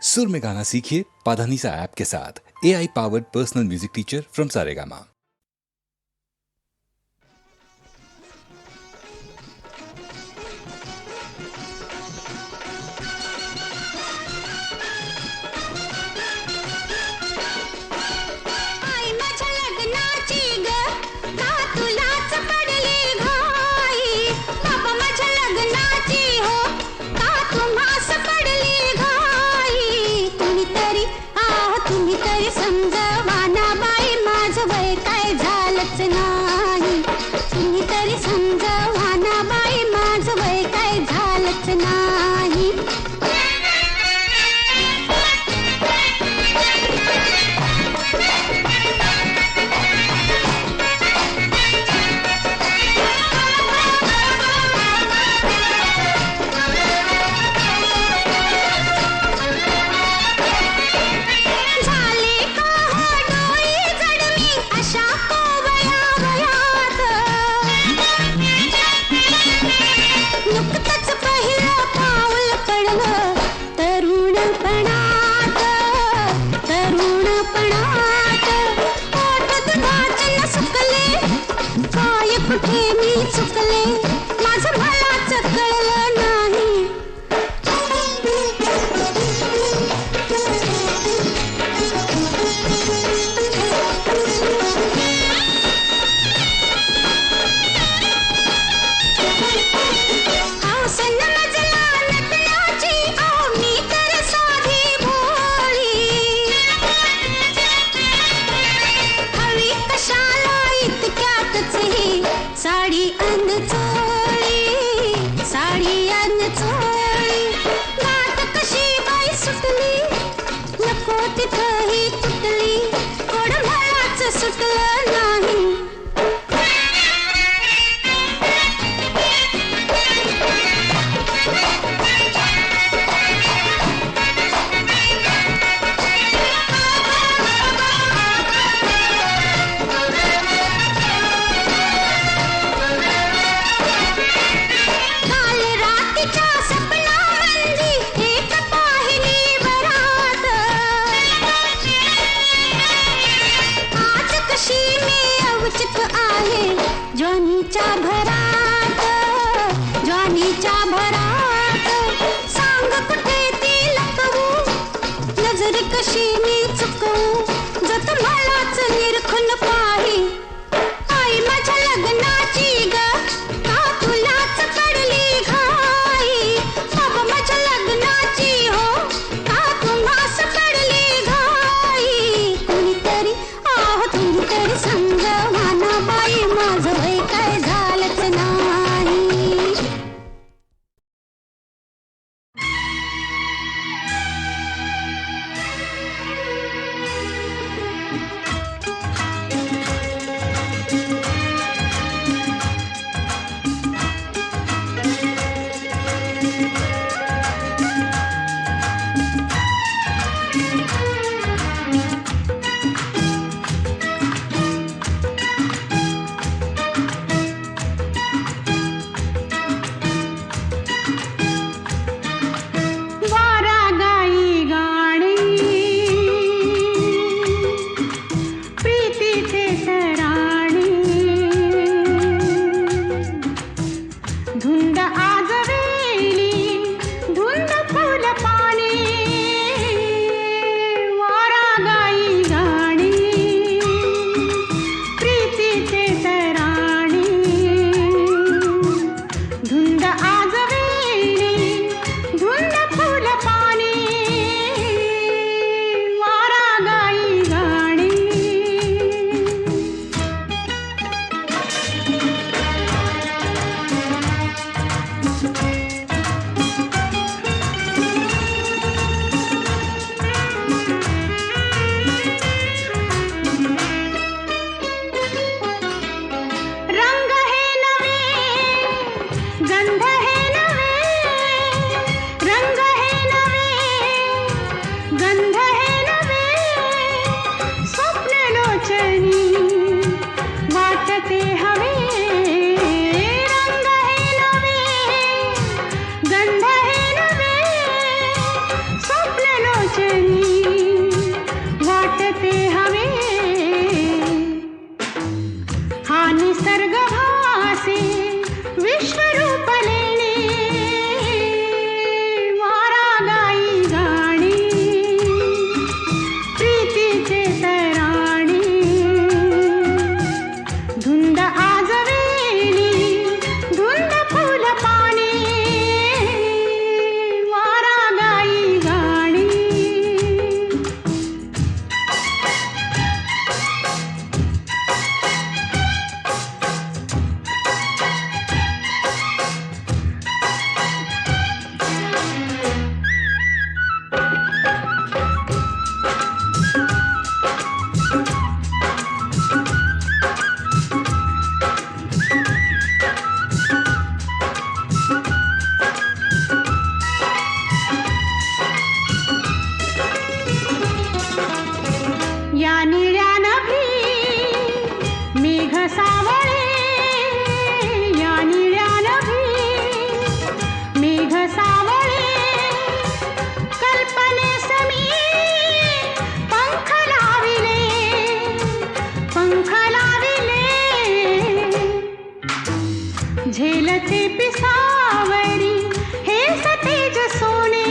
सुर में गाना सीखिए पाधानीसा ऐप के साथ। AI powered personal music teacher from Saregama. उतरते पिसावरी हे सतेज सोने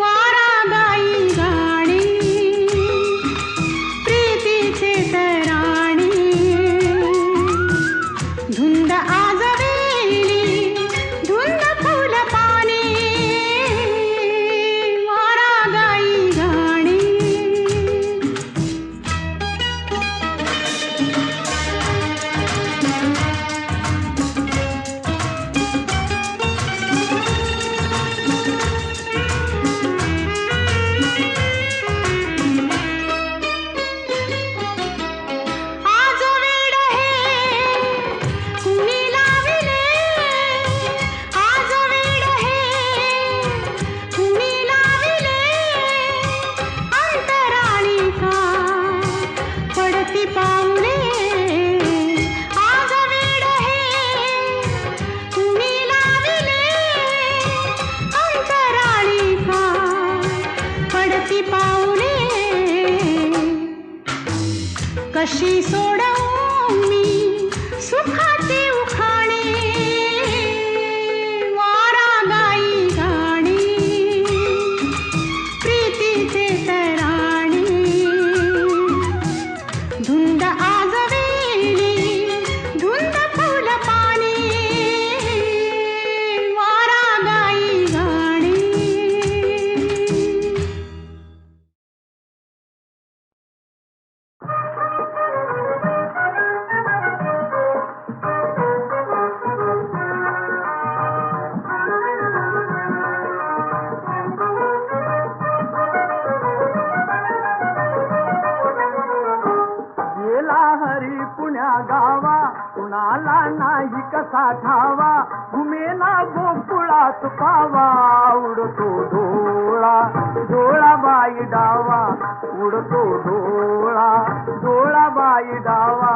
वारा गाई गाणे प्रीतीचे तराणे धुंद आजवेली धुंद फुल पाने वारा गाई गाणे आज वेड हे कुणी लाविले आज वेड हे कुणी लाविले अंतराळी का पडती पाऊले आज वेड हे कुणी लाविले अंतराळी का पडती पाऊले कशी सोडवू मी सुखाचे उखाणे वारा गाई गाणे प्रीतीचे तराणे धुंद आजवेली धुंद फुल पाने वारा गाई गाणे गेला हरी पुण्या गावा कुणाला नाही कसा ठावा घुमेला गोकुळात पावा उडतो डोळा डोळा बाई डावा उडतो डोळा डोळा बाई डावा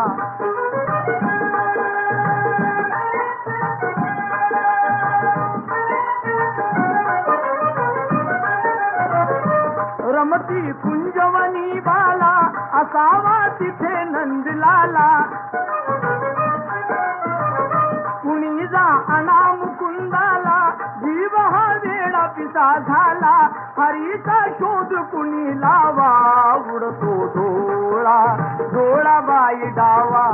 रमती कुंजवनी बाला असावा तिथे नंदलाला कुणी जा आणा मुकुंदाला जीव हा वेडा पिसा झाला हरीचा शोध कुणी लावा उडतो डोळा डोळा बाई डावा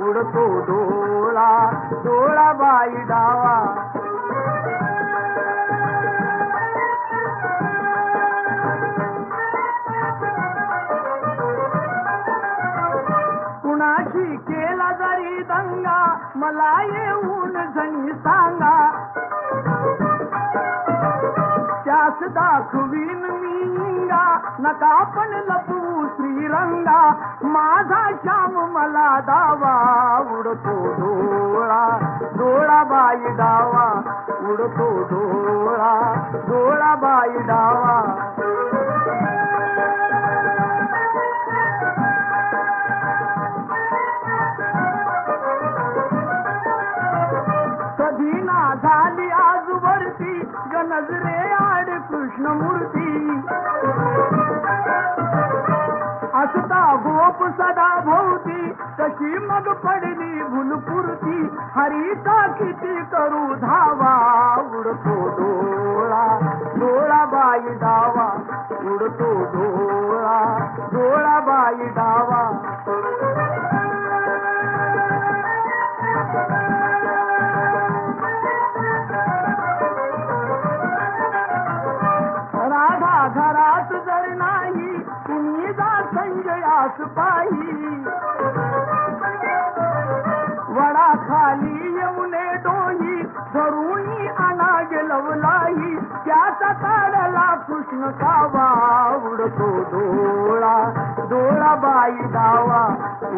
उडतो डोळा डोळा बाई डावा कुणाशी केला जरी दंगा मला येऊन जणी सांगा त्यास दाखवीन मी इंगा नका पण लपवू श्रीरंगा माझा श्याम मला दावा उडतो डोळा डोळा बाई डावा उडतो डोळा डोळा बाई डावा कधी ना झाली आजवरती गणजरे आड कृष्णमूर्ती असता गोप सदा भोवती कशी मग पडली भुलपुरती हरीचा किती करू धावा उडतो डोळा डोळा बाई डावा उडतो डोळा डोळा बाई डावा राधा घरात जर नाही कुणी जा संजयास पाही वडा खाली येऊने डोही धरुणी आणा गेलवलाही त्याचा काढला कृष्ण कावा उडतो डोळा डोळा बाई डावा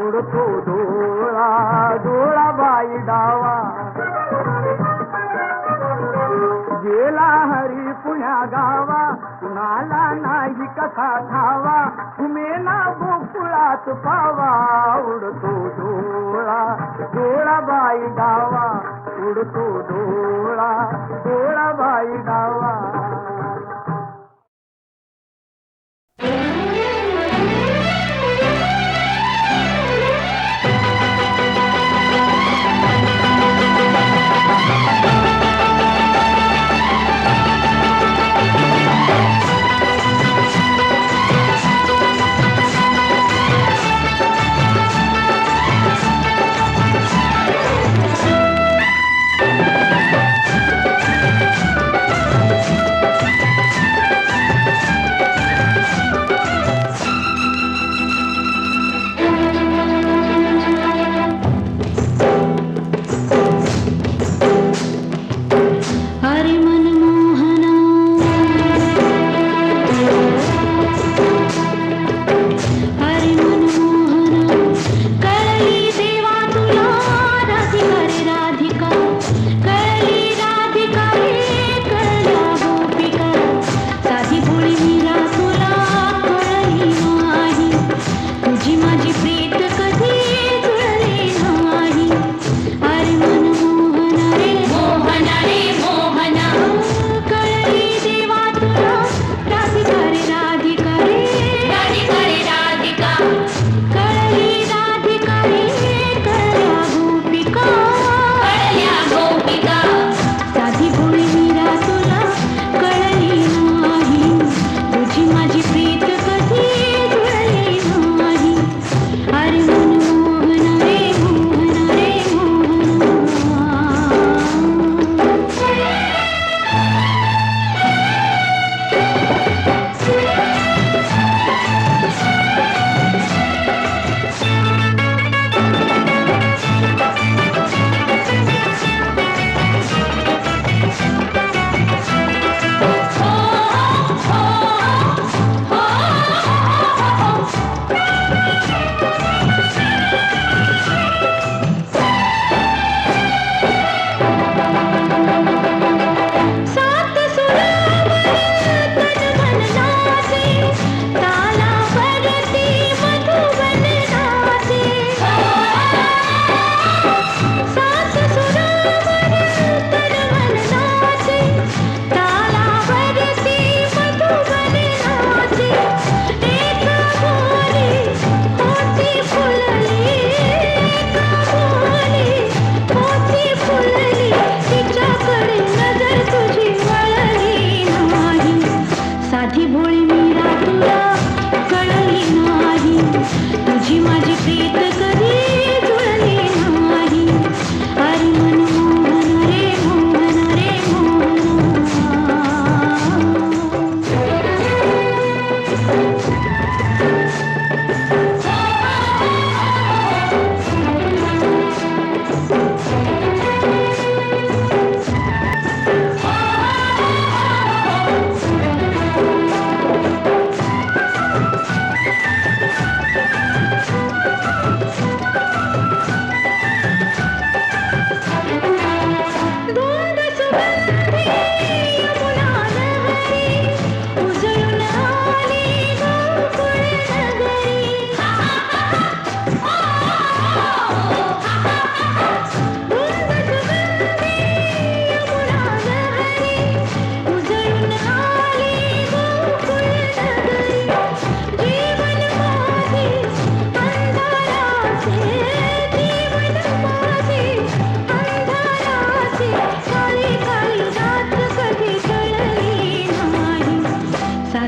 उडतो डोळा डोळा बाई डावा गेला हरी पुण्या गावा कुणाला नाही कसा ठावा घुमेला गोकुळात पावा उडतो डोळा डोळा बाई डावा उडतो डोळा डोळा बाई डावा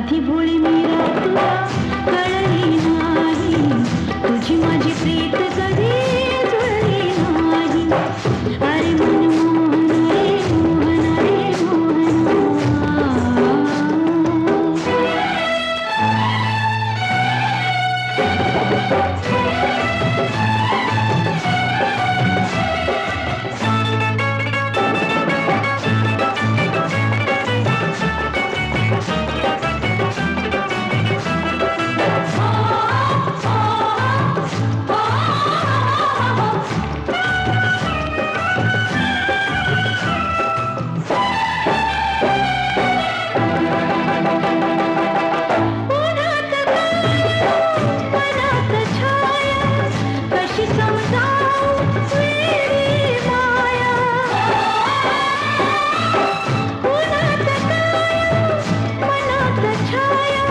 साधी भोळी मीरा तुला कळली नाही, तुझी माझी प्रीत कधी जुळली नाही. अरे मनमोहन रे मोहन रे मोहन. मनात छाया कशी समजावू वेडी माया. उन्हात मनात छाया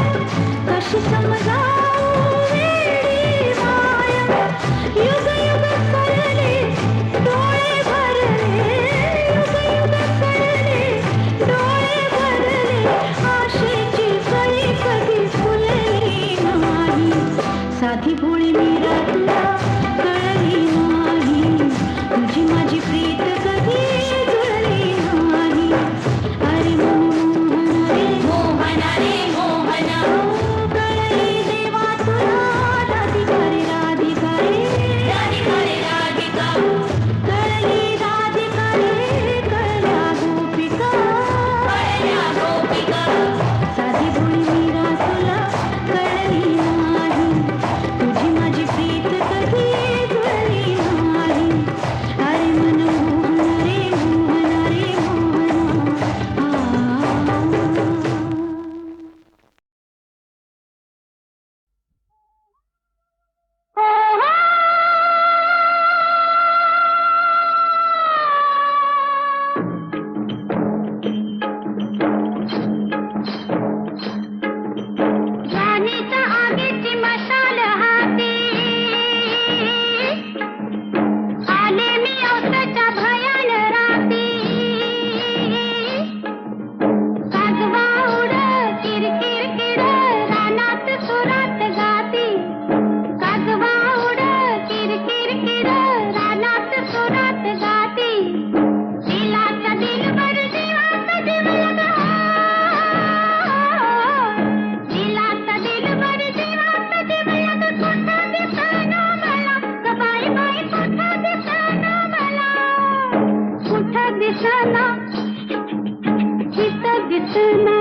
कशी समजावू वेडी माया. युग युग सरले डोळे भरले, युग युग सरले डोळे भरले, आशेची कळी कधी फुलली नाही. साधी भोळी मीरा तुला कळली नाही, तुझी माझी प्रीत कधी जुळली नाही. अरे मनमोहन रे मोहन रे मोहन. कळली देवा तुला राधिका रे राधिका रे राधिका रे राधिका. कळली राधिका रे कळल्या गोपिका कळल्या गोपिका. साधी भोळी मीरा तुला कळली नाही, तुझी माझी प्रीत कधी जुळली नाही. अरे मनमोहन रे मोहन रे मोहन. राणीच्या आगीची मशाल हाती आले मी औसाच्या भयान राती. काजवा उड किरकिर किर रानात सुरात गाती. काजवा उड किरकिर किर रानात सुरात गाती. दिलाचा दिलबर जीवात जीव लगा, दिलाचा दिलबर जीवात जीव लगा. कुठं दिसेना मला ग बाई बाई, कुठं दिसेना मला, कुठं दिसेना इथं दिसेना,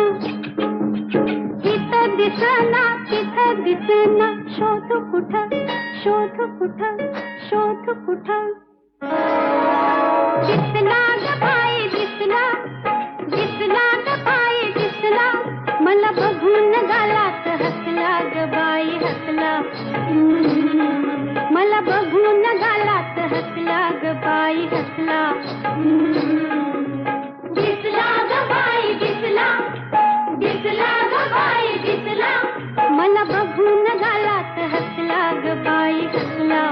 इथं दिसेना तिथं दिसेना. शोध कुठं शोध कुठं शोध कुठं. दिसला ग बाई दिसला, दिसला ग बाई दिसला, मला बघून गालात हसला ग बाई हसला. मला बघून गालात हसला ग बाई हसला. दिसला ग बाई दिसला, दिसला ग बाई दिसला, मला बघून गालात हसला ग बाई हसला.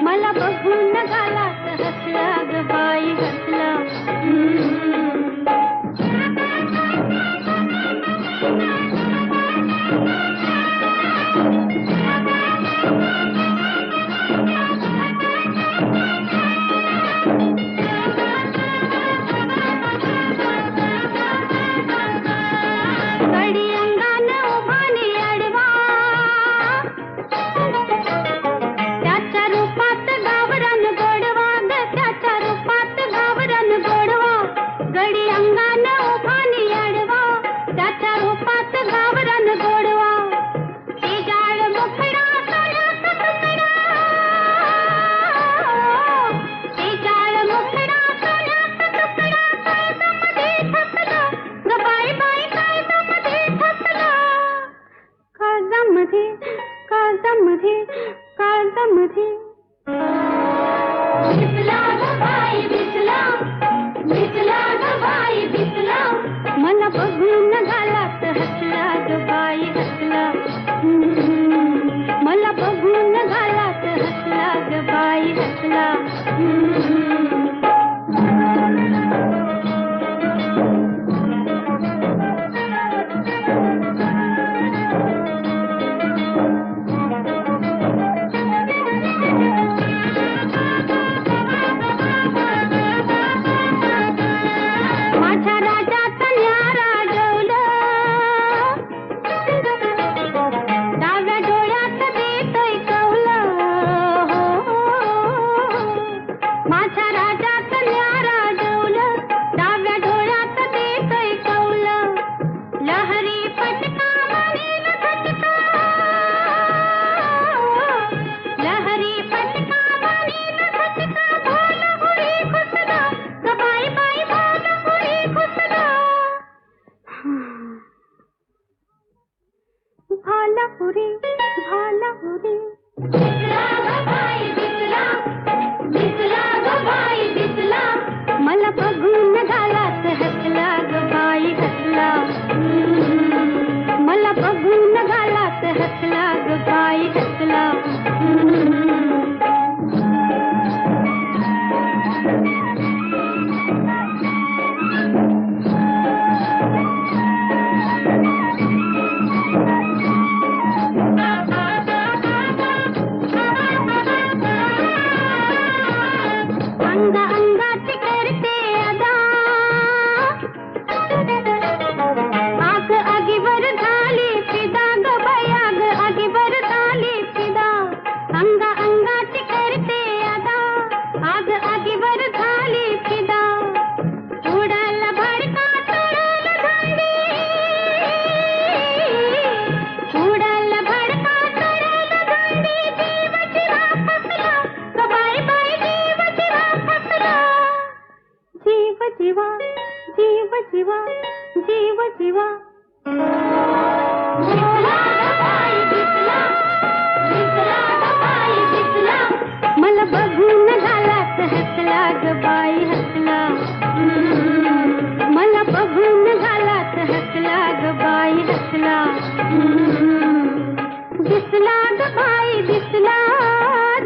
मला बघून गालात हसला ग बाई हसला. कडी अंगानं उभाने अडवा, त्याच्या रूपात गावरान गोडवा ग, त्याच्या रूपात गावरान गोडवा. गडी अंगानं उभाने अडवा, त्याच्या रूपात गावरान गोडवा. ती जाळ मुखडा सोन्याचा तुकडा, ती जाळ मुखडा सोन्याचा तुकडा. काळजामध्ये ठसला ग बाई बाई, काळजामध्ये ठसला. काळजामध्ये काळजामध्ये काळजामध्ये. दिसला ग बाई दिसला, दिसला ग बाई दिसला, मला बघून गालात हसला ग बाई हसला. मला बघून गालात हसला ग बाई हसला. भालापुरी भालापुरी दिसला ग बाई दिसला दिसला ग बाई दिसला मला बघून गालात हसला ग बाई हसला मला बघून गालात हसला ग बाई हसला अंगा अंगाची करते अदा आग आगीवर झाली फिदा ग बाई आग आगीवर झाली फिदा अंगा अंगाची करते अदा आग आगीवर झाली फिदा उडाल भडका चढल झाली उडाल भडका चढल झाली जीवाची राखला ग बाई बाई जीवाची राखला जीव जीवा जीव जीवा जीव जीवा दिसला ग बाई दिसला दिसला ग बाई दिसला मला बघून गालात हसला ग बाई हसला मला बघून गालात हसला ग बाई हसला दिसला ग बाई दिसला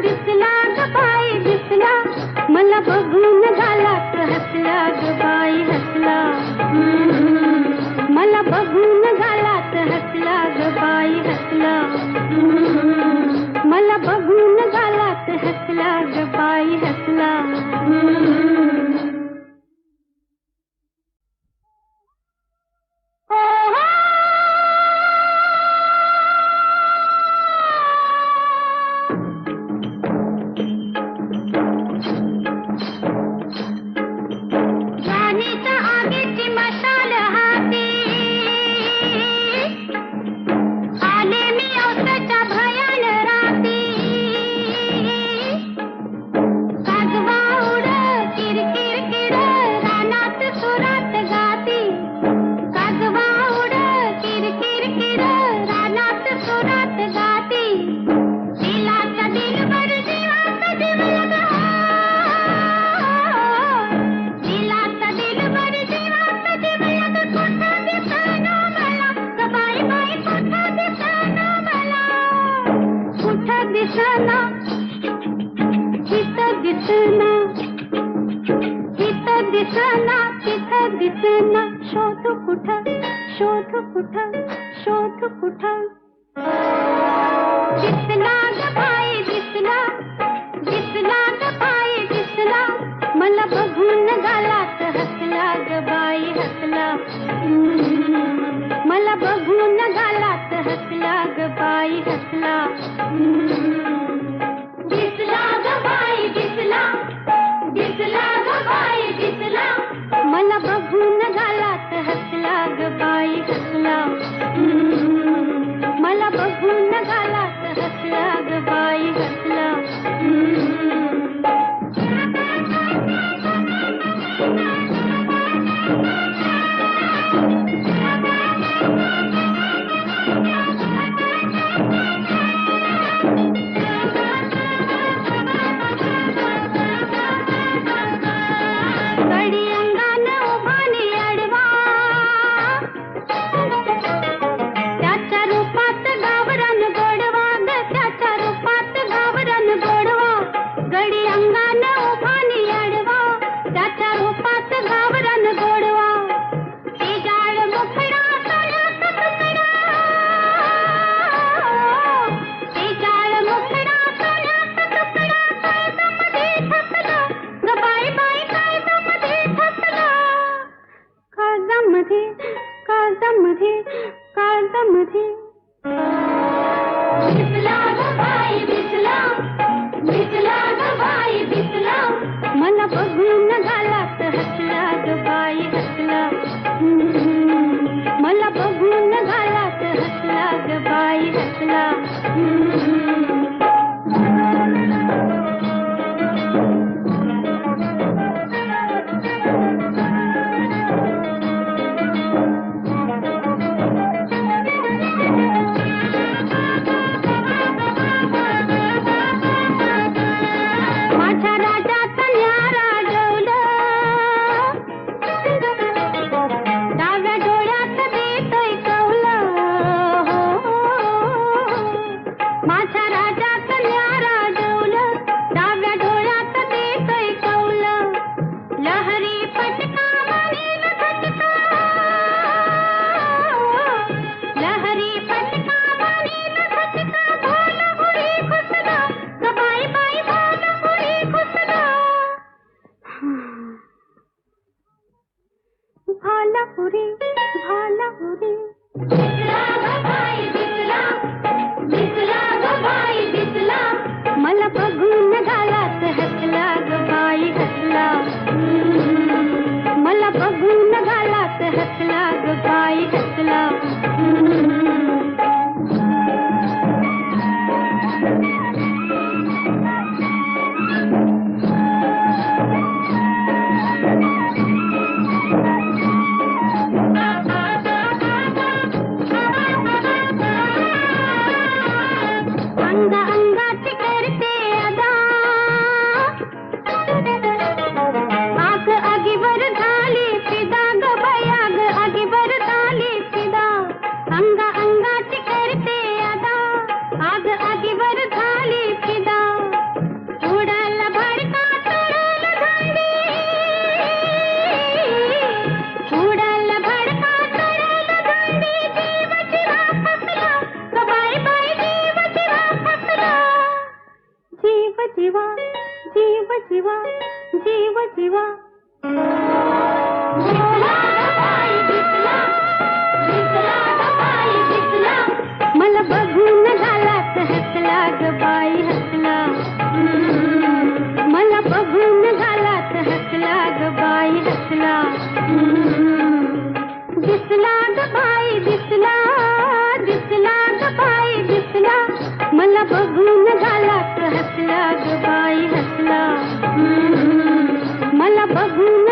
दिसला ग बाई दिसला मला बघून गालात हसला ग बाई हसला मला बघून गालात हसला ग बाई हसला मला बघून गालात हसला ग बाई हसला राणीच्या आगीची मशाल हाती आले मी औसाच्या भयान राती काजवा उड किरकिर किड रानात सुरात गाती काजवा उड किरकिर किड रानात सुरात गाती दिलाचा दिलबर जीवाचा जीव लगा दिलाचा दिलबर जीवाचा जीव लगा कुठं दिसना मला ग बाई बाई कुठं दिसना मला कुठं दिसना तिथं दिसना तिथं दिसना तिथं दिसना शोध कुठं शोध कुठं शोध कुठं दिसला ग बाई दिसला दिसला ग बाई दिसला मला बघून गालात हसला ग बाई हसला मला बघून गालात हसला ग बाई हसला दिसला ग बाई दिसला दिसला ग बाई दिसला मला बघून गालात हसला ग बाई हसला मला बघून गालात हसला ग बाई हसला गडी अंगान उभानी अडवा त्याच्या रूपात गावरान गोडवा ग त्याच्या रूपात गावरान गोडवा गडी अंगान उभानी अडवा त्याच्या रूपात गावरान गोडवा ते जाळ मुखडा सोन्याचा तुकडा ते जाळ मुखडा सोन्याचा तुकडा काळजामध्ये ठसला ग बाई बाई काळजामध्ये ठसला काळजामध्ये काळजामध्ये काळजामध्ये दिसला ग बाई दिसला दिसला ग बाई दिसला मला बघून गालात हसला ग बाई हसला मला बघून गालात हसला ग बाई हसला शिवा जीव शिवा दिसला ग बाई दिसला दिसला ग बाई दिसला मला बघून गालात हसला ग बाई हसला मला बघून गालात हसला ग बाई हसला दिसला ग बाई दिसला दिसला ग बाई दिसला मला बघून गालात हसला ग बाई हसला मला बघून